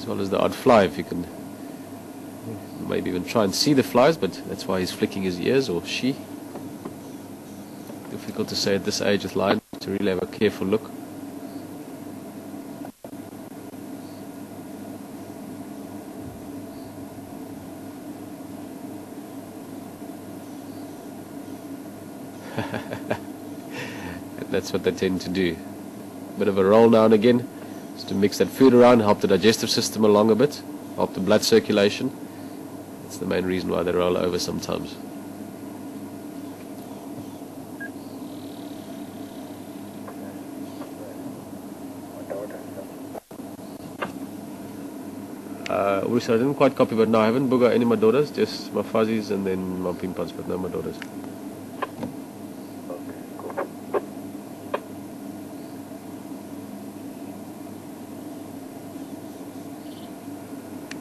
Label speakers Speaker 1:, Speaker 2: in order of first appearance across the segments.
Speaker 1: well as the odd fly, if you can maybe even try and see the flies, but that's why he's flicking his ears, or she. Difficult to say at this age with lions, to really have a careful look. And that's what they tend to do. Bit of a roll now and again, just to mix that food around, help the digestive system along a bit, help the blood circulation. That's the main reason why they roll over sometimes. Obviously I didn't quite copy, but no, I haven't got any of my daughters, just my fuzzies and then my pimpans, but no my daughters.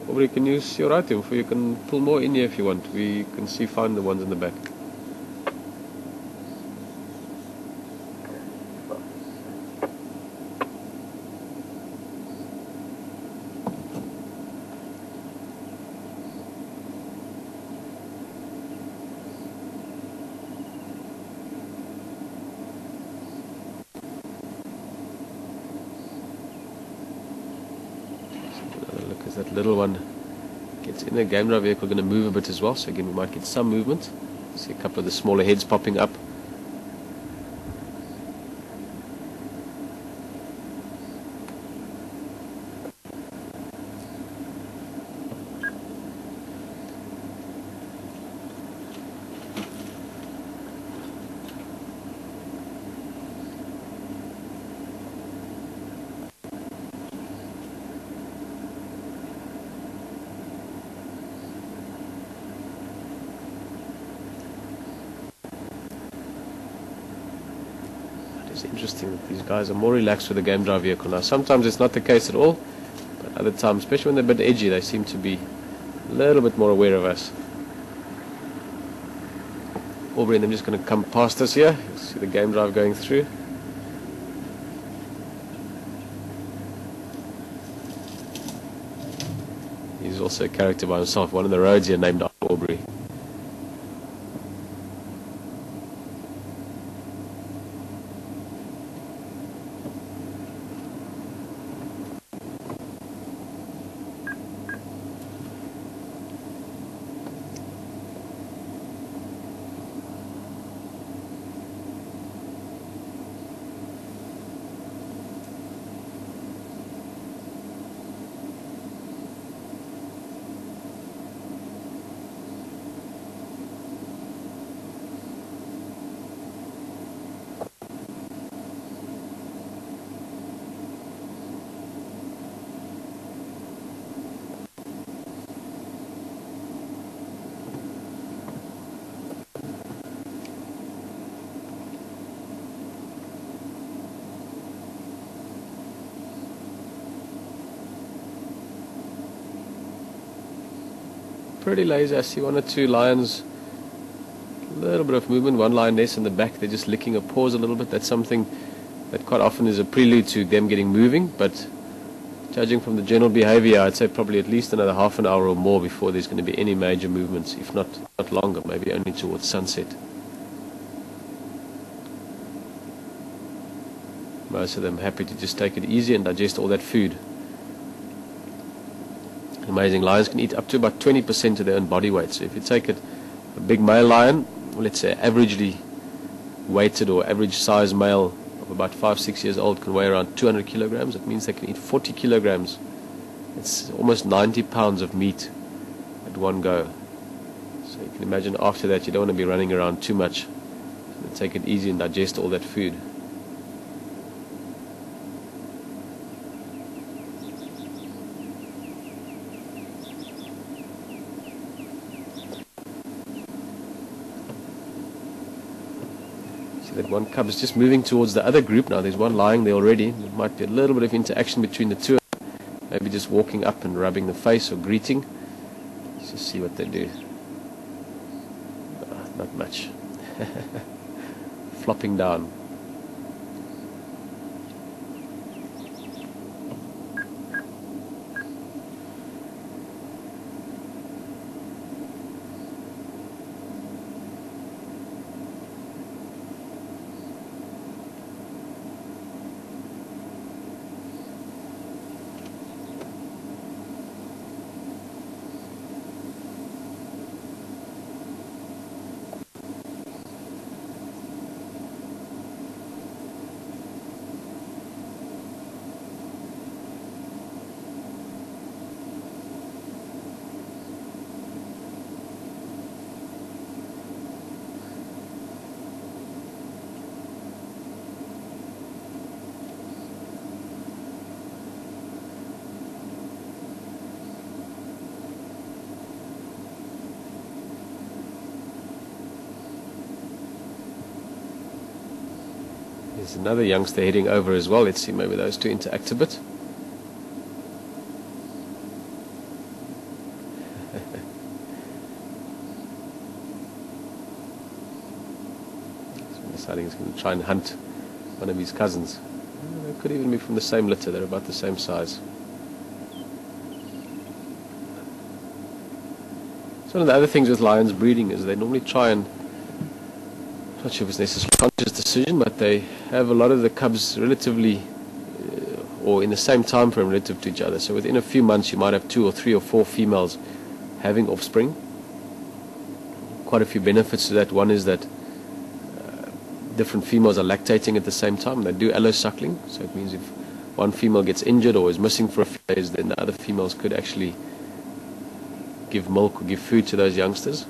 Speaker 1: Or you can use your item, for you can pull more in here if you want. We can find the ones in the back. That little one gets in the game drive vehicle, going to move a bit as well, so again we might get some movement. See a couple of the smaller heads popping up. It's interesting that these guys are more relaxed with the game drive vehicle now. Sometimes it's not the case at all, but other times, especially when they're a bit edgy, they seem to be a little bit more aware of us. Aubrey and I'm just going to come past us here. You'll see the game drive going through. He's also a character by himself. One of the roads here named after Aubrey. Pretty lazy. I see one or two lions, a little bit of movement. One lioness in the back, they're just licking her paws a little bit. That's something that quite often is a prelude to them getting moving, but judging from the general behavior, I'd say probably at least another half an hour or more before there's going to be any major movements, if not longer, maybe only towards sunset. Most of them happy to just take it easy and digest all that food. Amazing. Lions can eat up to about 20% of their own body weight. So if you take a big male lion, let's say averagely weighted or average size male of about 5-6 years old, can weigh around 200 kilograms. It means they can eat 40 kilograms. It's almost 90 pounds of meat at one go. So you can imagine after that you don't want to be running around too much. So take it easy and digest all that food. That one cub is just moving towards the other group now. There's one lying there already. There might be a little bit of interaction between the two. Maybe just walking up and rubbing the face or greeting. Let's just see what they do. Not much. Flopping down. There's another youngster heading over as well. Let's see, maybe those two interact a bit. So deciding he's going to try and hunt one of his cousins. They could even be from the same litter. They're about the same size. So one of the other things with lions breeding is they normally try and, I'm not sure if it's necessarily a conscious decision, but they have a lot of the cubs relatively, or in the same time frame relative to each other. So within a few months you might have 2 or 3 or 4 females having offspring. Quite a few benefits to that. One is that different females are lactating at the same time. They do allosuckling, so it means if one female gets injured or is missing for a few days, then the other females could actually give milk or give food to those youngsters.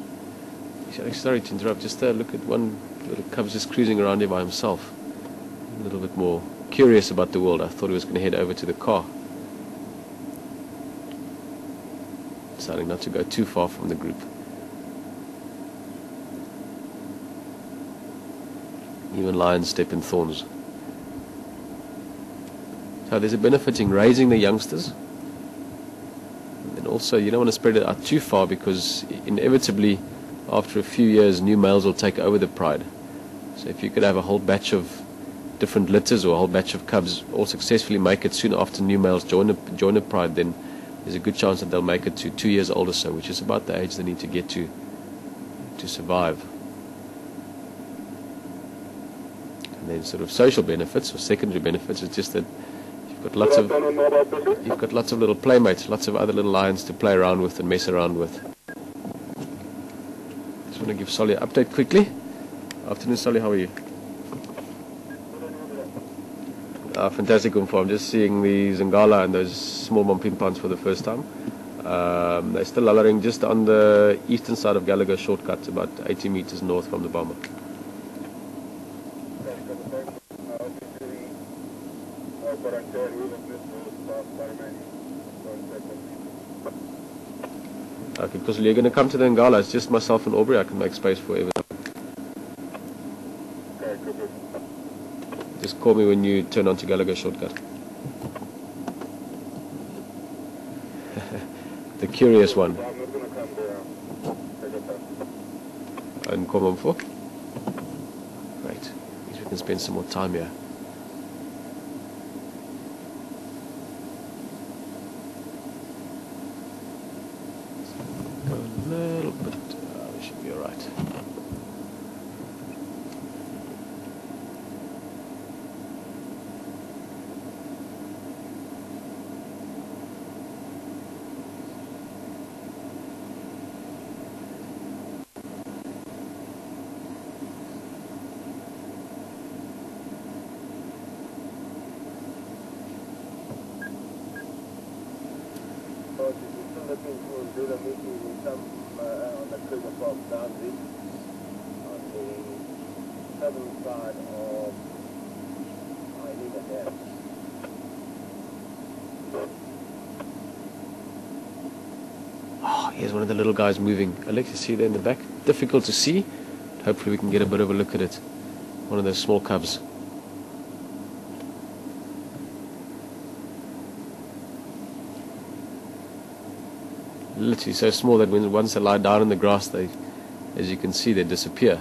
Speaker 1: Sorry to interrupt, just look at one little cub's just cruising around here by himself. A little bit more curious about the world. I thought he was going to head over to the car. Deciding not to go too far from the group. Even lions step in thorns. So there's a benefit in raising the youngsters. And also you don't want to spread it out too far, because inevitably after a few years new males will take over the pride. So if you could have a whole batch of different litters or a whole batch of cubs all successfully make it soon after new males join a pride, then there's a good chance that they'll make it to 2 years old or so, which is about the age they need to get to survive. And then sort of social benefits or secondary benefits is just that you've got lots of little playmates, lots of other little lions to play around with and mess around with. Just want to give Solly an update quickly. Afternoon, Solly, how are you? Fantastic, Umfo. I'm just seeing the Zingala and those small Mompimpans for the first time. They're still lullering just on the eastern side of Gallagher shortcut, about 80 meters north from the bomber. Okay, because you're going to come to the Ngala. It's just myself and Aubrey. I can make space for everything. Just call me when you turn onto Gallagher shortcut. The curious one. And come on for. Great. At least we can spend some more time here. Go a little bit. We should be alright. Oh, here's one of the little guys moving. I like to see there in the back. Difficult to see. Hopefully we can get a bit of a look at it. One of those small cubs. Literally so small that once they lie down in the grass, they, as you can see, they disappear.